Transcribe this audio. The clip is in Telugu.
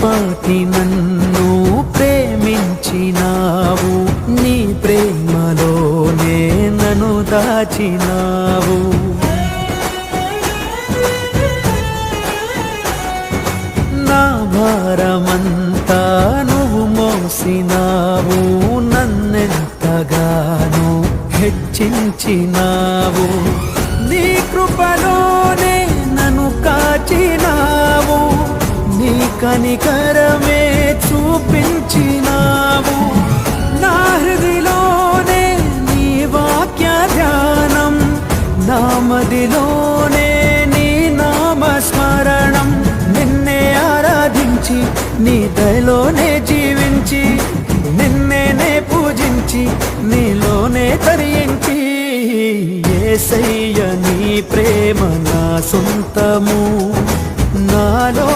పాటి నన్ను ప్రేమించినావు, నీ ప్రేమలోనే నన్ను దాచినావు. నా భారమంతా నువ్వు మోసినావు, నన్నెంతగానో హెచ్చించినావు. నీ కృపలోనే నన్ను కాచినావు, నీ కనికరమే చూపించినావు. నా హృదిలోనే నీ వాక్య ధ్యానం, నా మదిలోనే నీ నామస్మరణం. నిన్నే ఆరాధించి నీ దయలోనే జీవించి, నిన్నే పూజించి నీలోనే తరించి, యేసయ్య నీ ప్రేమ నా సొంతము, నాలో